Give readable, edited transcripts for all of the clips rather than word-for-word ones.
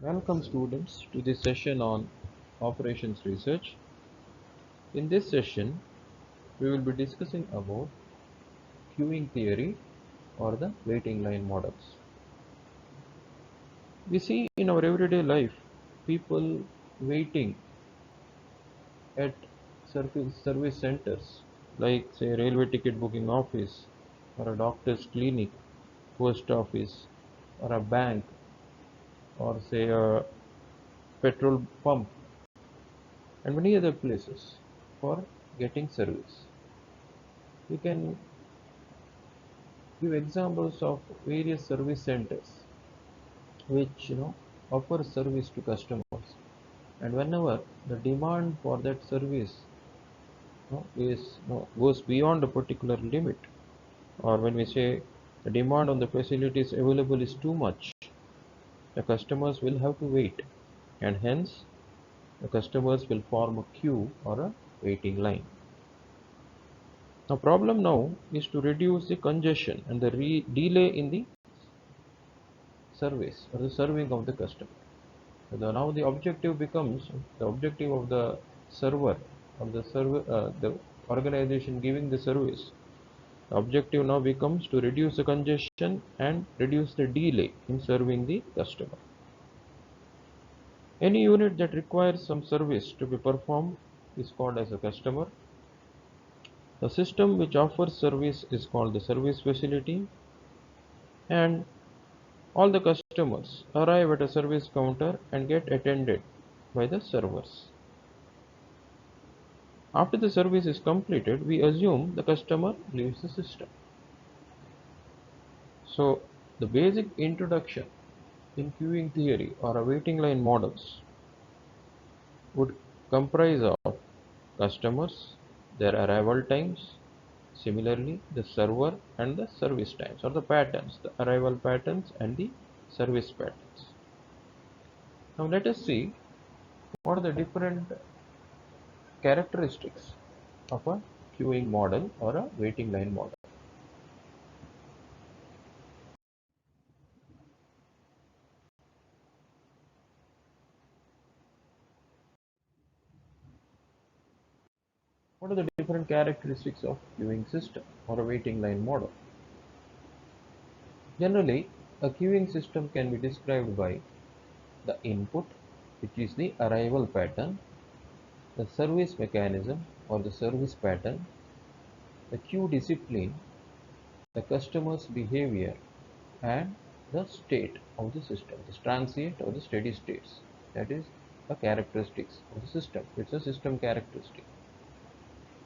Welcome students to this session on operations research. In this session, we will be discussing about queuing theory or the waiting line models. We see in our everyday life people waiting at service centers like say railway ticket booking office or a doctor's clinic, post office or a bank or say a petrol pump and many other places for getting service. We can give examples of various service centers which offer service to customers, and whenever the demand for that service goes beyond a particular limit, or when we say the demand on the facilities available is too much, the customers will have to wait, and hence the customers will form a queue or a waiting line. The problem now is to reduce the congestion and the delay in the service or the serving of the customer. So now the objective becomes the objective of the server of the organization giving the service. The objective now becomes to reduce the congestion and reduce the delay in serving the customer. Any unit that requires some service to be performed is called as a customer. The system which offers service is called the service facility, and all the customers arrive at a service counter and get attended by the servers. After the service is completed, we assume the customer leaves the system. So, the basic introduction in queuing theory or a waiting line models would comprise of customers, their arrival times, similarly the server and the service times or the patterns, the arrival patterns and the service patterns. Now let us see what are the different characteristics of a queuing model or a waiting line model. What are the different characteristics of queuing system or a waiting line model? Generally, a queuing system can be described by the input, which is the arrival pattern, the service mechanism or the service pattern, the queue discipline, the customer's behavior, and the state of the system, the transient or the steady states. That is the characteristics of the system. It's a system characteristic.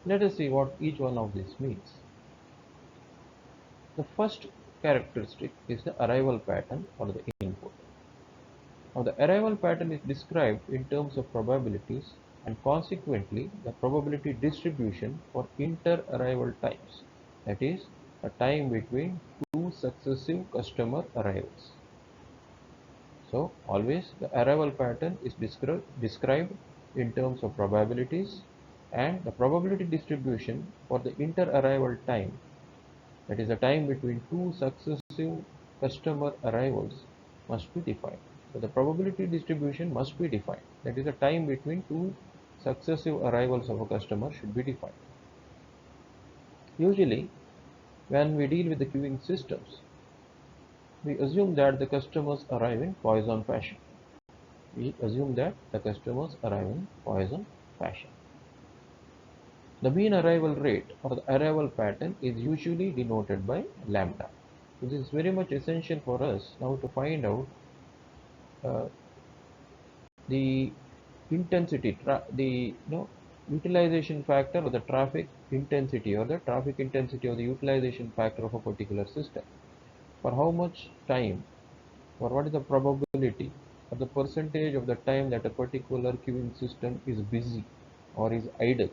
Let us see what each one of these means. The first characteristic is the arrival pattern or the input. Now the arrival pattern is described in terms of probabilities and consequently the probability distribution for inter-arrival times, that is a time between two successive customer arrivals. So always the arrival pattern is described in terms of probabilities, and the probability distribution for the inter-arrival time, that is the time between two successive customer arrivals, must be defined. So the probability distribution must be defined. That is the time between two successive arrivals of a customer should be defined. Usually, when we deal with the queuing systems, we assume that the customers arrive in Poisson fashion. We assume that the customers arrive in Poisson fashion. The mean arrival rate or the arrival pattern is usually denoted by lambda. This is very much essential for us now to find out uh, the intensity, the utilization factor or the traffic intensity of the utilization factor of a particular system. For how much time, or what is the probability or the percentage of the time that a particular queuing system is busy or is idle.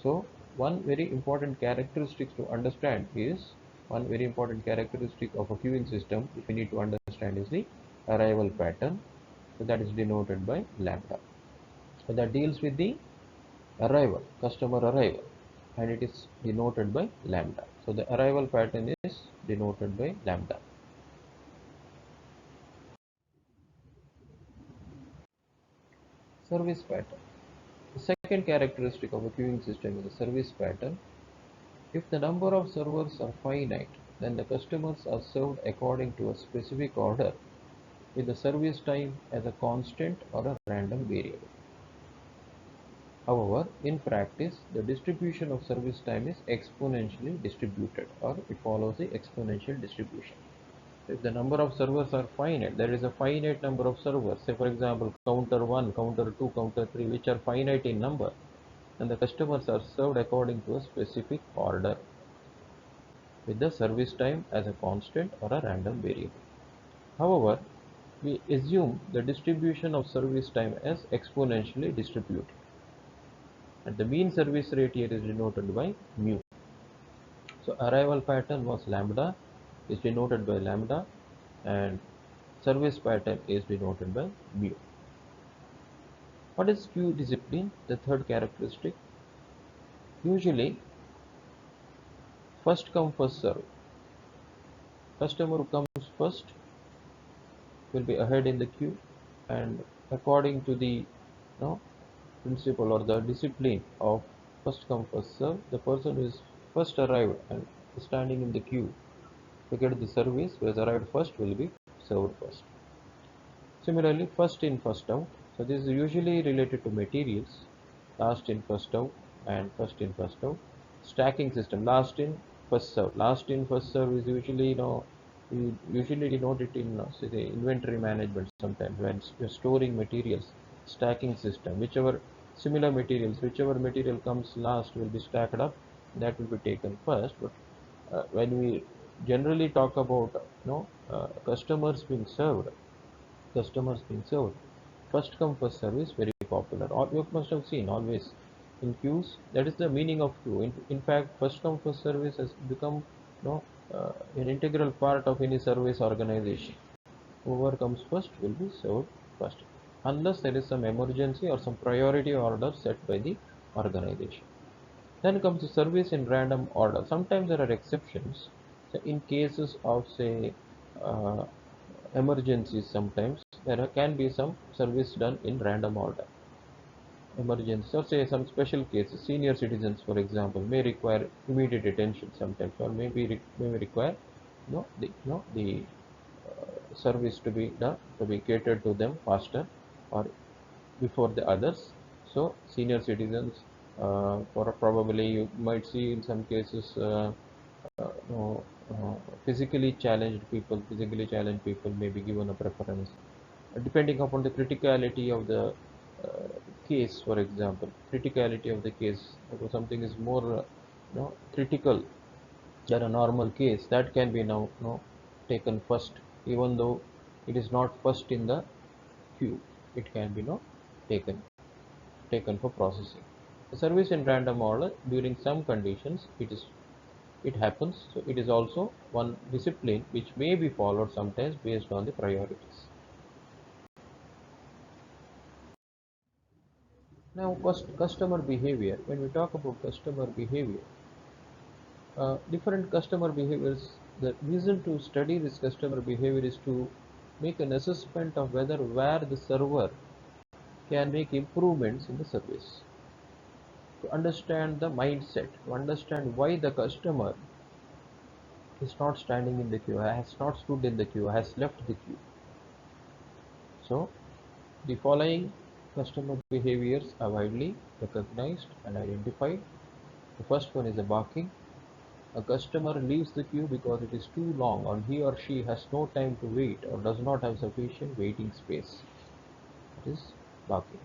So one very important characteristic to understand is one very important characteristic of a queuing system which we need to understand is the arrival pattern. So that is denoted by lambda. So that deals with the arrival, customer arrival, and it is denoted by lambda. So the arrival pattern is denoted by lambda. Service pattern. The second characteristic of a queuing system is the service pattern. If the number of servers are finite, then the customers are served according to a specific order with the service time as a constant or a random variable. However, in practice, the distribution of service time is exponentially distributed, or it follows the exponential distribution. If the number of servers are finite, there is a finite number of servers, say for example counter 1, counter 2, counter 3, which are finite in number, and the customers are served according to a specific order with the service time as a constant or a random variable. However, we assume the distribution of service time as exponentially distributed, and the mean service rate here is denoted by mu. So arrival pattern was lambda, is denoted by lambda, and service pattern is denoted by mu. What is queue discipline? The third characteristic. Usually, first come first serve. Customer who comes first will be ahead in the queue, and according to the principle or the discipline of first come first serve, the person who is first arrived and standing in the queue to get the service who has arrived first will be served first. Similarly, first in first out. So this is usually related to materials, last in first out and first in first out. Stacking system, last in first serve. Last in first serve is usually we usually denote it in say the inventory management sometimes when you're storing materials. Stacking system, whichever similar materials, whichever material comes last will be stacked up, that will be taken first. But when we generally talk about customers being served, customers being served. First come first serve is very popular. Or you must have seen always in queues. That is the meaning of queue. In fact, first come first service has become an integral part of any service organization. Whoever comes first will be served first, unless there is some emergency or some priority order set by the organization. Then comes the service in random order. Sometimes there are exceptions. So in cases of say uh, emergencies, sometimes there can be some service done in random order. Emergencies, or say some special cases, senior citizens, for example, may require immediate attention sometimes, or may require the service to be done to be catered to them faster or before the others. So senior citizens, for probably you might see in some cases uh, no, physically challenged people may be given a preference depending upon the criticality of the case. For example, criticality of the case, if something is more critical than a normal case, that can be now taken first, even though it is not first in the queue. It can be taken taken for processing. The service in random order, during some conditions it happens. So it is also one discipline which may be followed sometimes based on the priorities. Now, customer behavior. When we talk about customer behavior, different customer behaviors. The reason to study this customer behavior is to make an assessment of whether where the server can make improvements in the service. To understand the mindset, to understand why the customer is not standing in the queue, has not stood in the queue, has left the queue. So, the following customer behaviors are widely recognized and identified. The first one is the barking. A customer leaves the queue because it is too long or he or she has no time to wait or does not have sufficient waiting space. That is barking.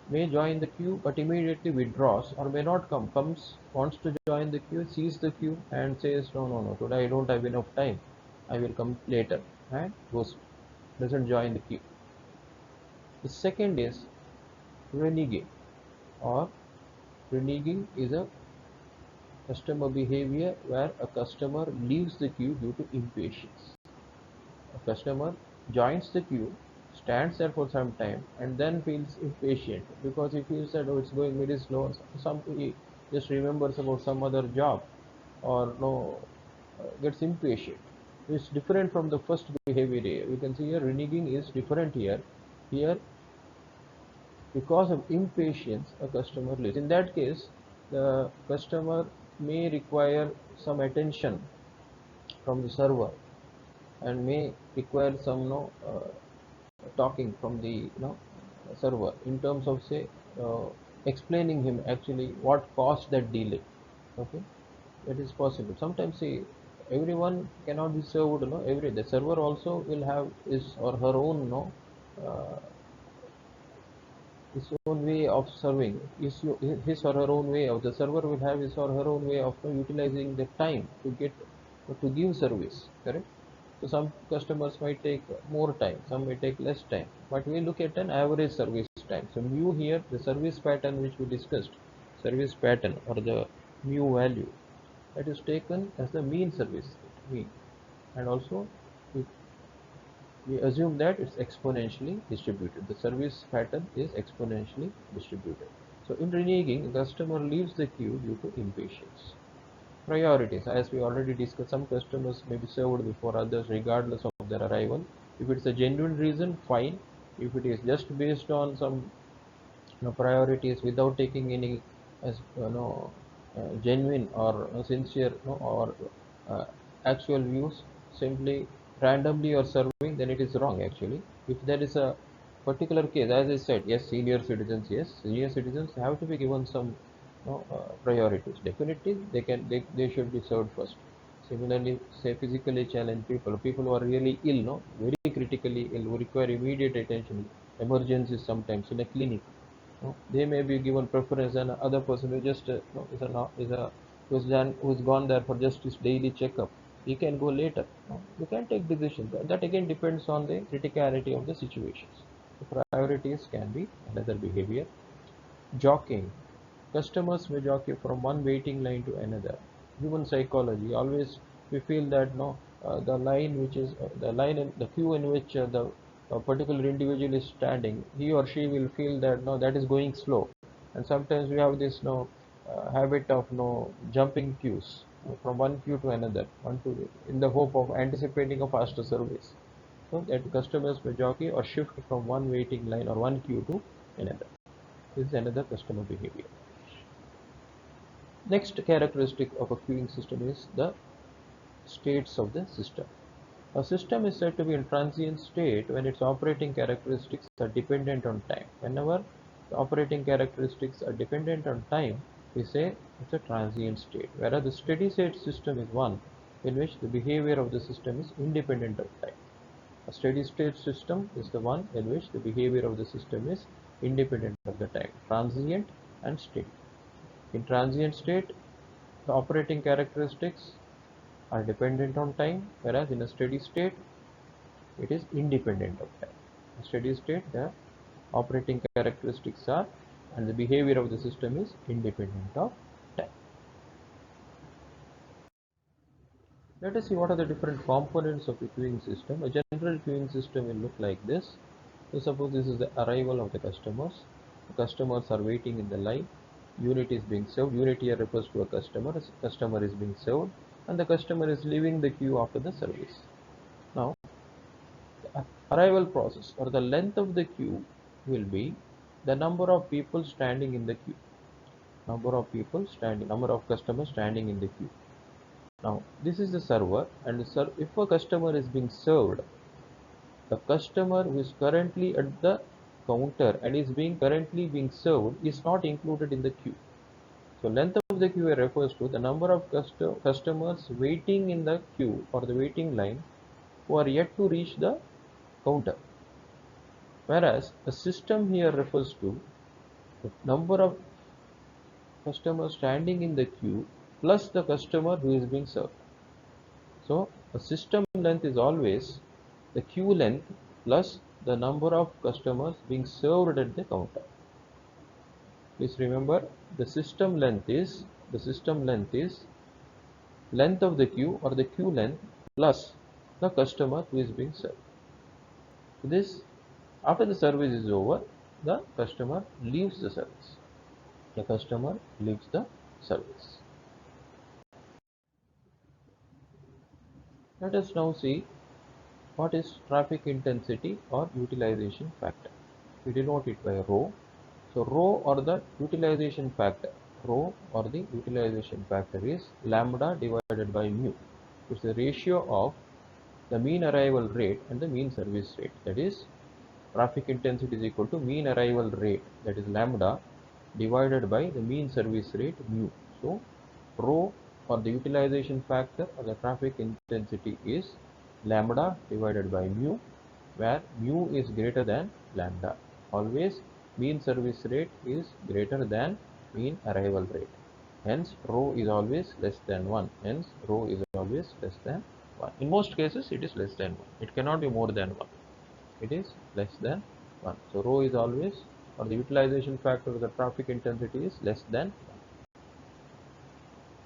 may join the queue but immediately withdraws or may not come, comes, wants to join the queue, sees the queue and says, no, no, no, today I don't have enough time, I will come later, and doesn't join the queue. The second is reneging, or reneging is a customer behavior where a customer leaves the queue due to impatience. A customer joins the queue, stands there for some time, and then feels impatient because he feels that, oh, it's going very slow. He just remembers about some other job, or no, gets impatient. It's different from the first behavior here. You can see here reneging is different here. Here, because of impatience, a customer leaves. In that case, the customer may require some attention from the server and may require some talking from the server in terms of, say, uh, explaining him actually what caused that delay. Okay, that is possible. Sometimes, see, everyone cannot be served, every the server also will have his or her own, uh, his own way of serving, his or her own way of, the server will have his or her own way of utilizing the time to give service, correct? So some customers might take more time, some may take less time, but we look at an average service time. So mu here, the service pattern which we discussed, service pattern or the mu value, that is taken as the mean service mean, and also we we assume that it's exponentially distributed. The service pattern is exponentially distributed. So in reneging, the customer leaves the queue due to impatience. Priorities, as we already discussed, some customers may be served before others regardless of their arrival. If it's a genuine reason, fine. If it is just based on some priorities without taking any as genuine or sincere or uh, actual views, simply randomly or serving, then it is wrong actually. If there is a particular case, as I said, yes, yes, senior citizens have to be given some priorities. Definitely they should be served first. Similarly, say physically challenged people who are really ill, no, very critically ill, who require immediate attention, emergencies sometimes in a clinic, they may be given preference than other person who just who's gone there for just his daily checkup. He can go later. You can take decisions. That again depends on the criticality of the situations. The priorities can be another behavior. Jockeying. Customers may jockey from one waiting line to another. Human psychology, always we feel that no, the line which is the line in the queue in which the particular individual is standing, he or she will feel that no, that is going slow, and sometimes we have this no habit of no jumping queues from one queue to another, in the hope of anticipating a faster service. So that customers may jockey or shift from one waiting line or one queue to another. This is another customer behavior. Next characteristic of a queuing system is the states of the system. A system is said to be in transient state when its operating characteristics are dependent on time. Whenever the operating characteristics are dependent on time, we say it's a transient state. Whereas the steady state system is one in which the behavior of the system is independent of time. A steady state system is the one in which the behavior of the system is independent of the time, transient and steady. In transient state, the operating characteristics are dependent on time, whereas in a steady state, it is independent of time. In steady state, the operating characteristics are and the behavior of the system is independent of time. Let us see what are the different components of a queuing system. A general queuing system will look like this. So suppose this is the arrival of the customers. The customers are waiting in the line. Unit is being served. Unit here refers to a customer. A customer is being served, and the customer is leaving the queue after the service. Now, the arrival process or the length of the queue will be the number of people standing in the queue. Number of customers standing in the queue. Now, this is the server, and if a customer is being served, the customer who is currently at the counter and is being currently being served is not included in the queue. So length of the queue refers to the number of customers waiting in the queue or the waiting line who are yet to reach the counter. Whereas a system here refers to The number of customers standing in the queue plus the customer who is being served. So the system length is always the queue length plus the number of customers being served at the counter. Please remember the system length is length of the queue or the queue length plus the customer who is being served. This after the service is over, the customer leaves the service. The customer leaves the service. Let us now see what is traffic intensity or utilization factor. We denote it by rho. So rho or the utilization factor. Rho or the utilization factor is lambda divided by mu. It's the ratio of the mean arrival rate and the mean service rate. That is, traffic intensity is equal to mean arrival rate, that is lambda, divided by the mean service rate mu. So rho or the utilization factor or the traffic intensity is lambda divided by mu, where mu is greater than lambda. Always mean service rate is greater than mean arrival rate. Hence rho is always less than 1. Hence rho is always less than 1. In most cases it is less than 1. It cannot be more than 1. It is less than 1. So rho is always, or the utilization factor of the traffic intensity is less than 1.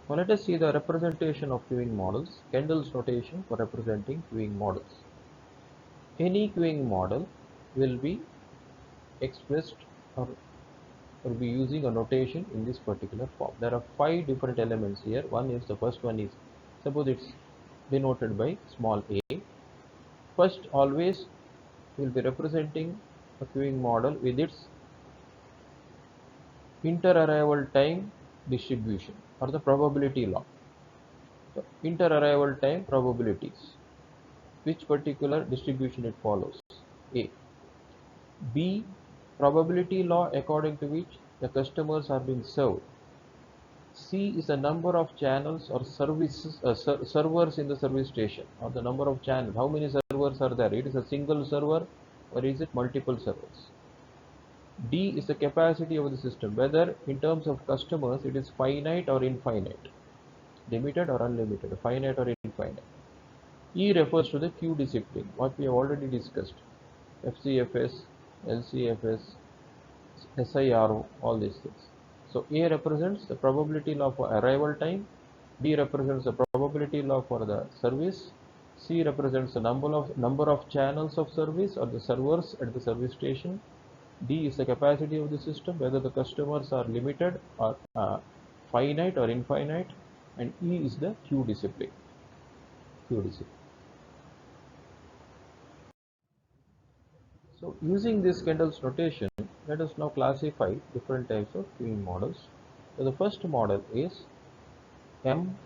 Now let us see the representation of queuing models. Kendall's notation for representing queuing models. Any queuing model will be expressed or will be using a notation in this particular form. There are 5 different elements here. The first one is, suppose it's denoted by small a. First, always we will be representing a queuing model with its inter-arrival time distribution or the probability law. So inter-arrival time probabilities, which particular distribution it follows? A. B. Probability law according to which the customers are being served. C is the number of channels or servers in the service station, or the number of channels. How many servers are there? It is a single server or is it multiple servers? D is the capacity of the system, whether in terms of customers it is finite or infinite, limited or unlimited, finite or infinite. E refers to the queue discipline, what we have already discussed. FCFS, LCFS, SIRO, all these things. So A represents the probability law for arrival time, B represents the probability law for the service, C represents the number of channels of service or the servers at the service station, D is the capacity of the system, whether the customers are limited or finite or infinite, and E is the queue discipline. So using this Kendall's notation, let us now classify different types of queuing models. So the first model is M.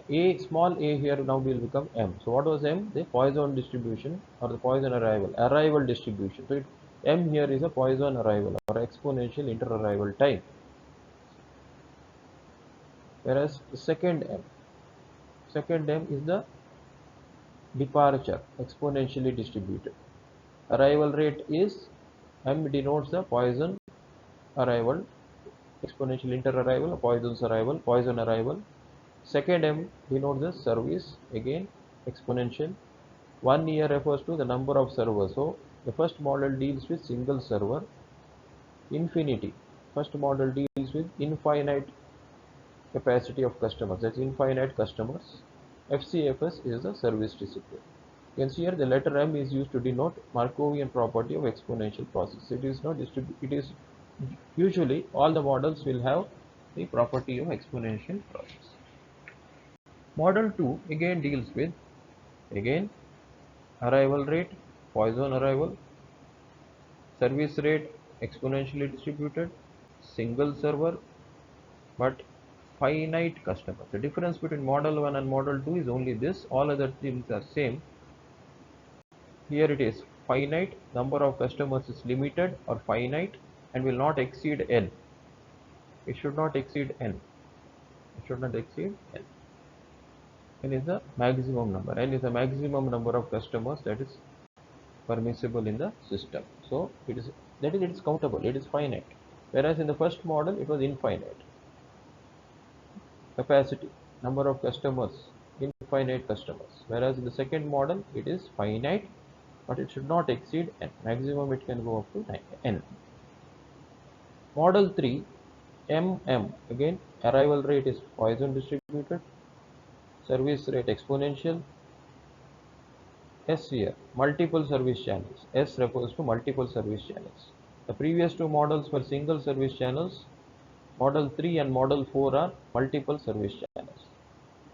A, small a here now will become M. So what was M? The Poisson distribution or the Poisson arrival distribution. So M here is a Poisson arrival or exponential inter-arrival time. Whereas the second M is the departure, exponentially distributed. Arrival rate is M, denotes the Poisson arrival, exponential inter-arrival, Poisson arrival. Second M denotes the service, again exponential. 1 year refers to the number of servers. So the first model deals with single server. Infinity, first model deals with infinite capacity of customers, that's infinite customers. FCFS is the service discipline. You can see here the letter M is used to denote Markovian property of exponential process. It is not it is usually all the models will have the property of exponential process. Model 2 again deals with arrival rate, Poisson arrival, service rate exponentially distributed, single server, but finite customers. The difference between model 1 and model 2 is only this. All other things are same. Here it is finite, number of customers is limited or finite and will not exceed n. It should not exceed n. It should not exceed n. N is the maximum number. N is the maximum number of customers that is permissible in the system. So it is countable. It is finite. Whereas in the first model it was infinite. Capacity, number of customers, infinite customers. Whereas in the second model it is finite, but it should not exceed n. Maximum it can go up to n. Model 3, again arrival rate is Poisson distributed, service rate exponential. S here, multiple service channels. S refers to multiple service channels. The previous two models were single service channels. Model 3 and Model 4 are multiple service channels.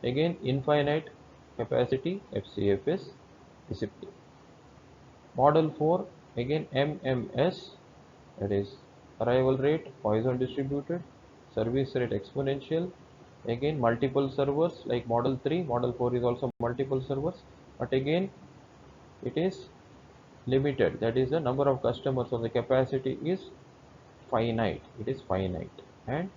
Again, infinite capacity, FCFS, discipline. Model 4, again MMS, that is arrival rate, Poisson distributed, service rate exponential. Again, multiple servers like Model 3, Model 4 is also multiple servers, but again it is limited, that is the number of customers or the capacity is finite, it is finite, and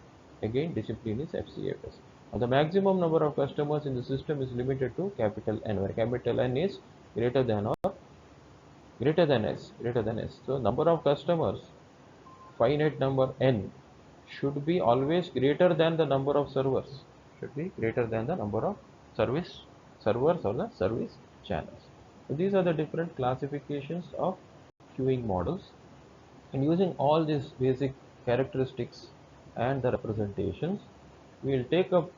again discipline is FCFS. Now the maximum number of customers in the system is limited to capital N, where capital N is greater than or greater than S. So number of customers, finite number N, should be always greater than the number of servers, should be greater than the number of service servers or the service channels. So these are the different classifications of queuing models, and using all these basic characteristics and the representations, we will take up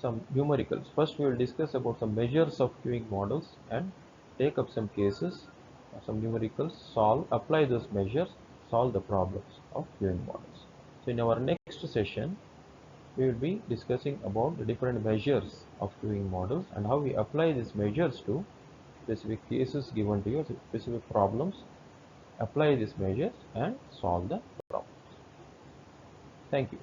some numericals. First, we will discuss about some measures of queuing models and take up some cases, some numericals, apply those measures, solve the problems of queuing models. So in our next session, we will be discussing about the different measures of queuing models and how we apply these measures to specific cases given to you, specific problems, apply these measures and solve the problem. Thank you.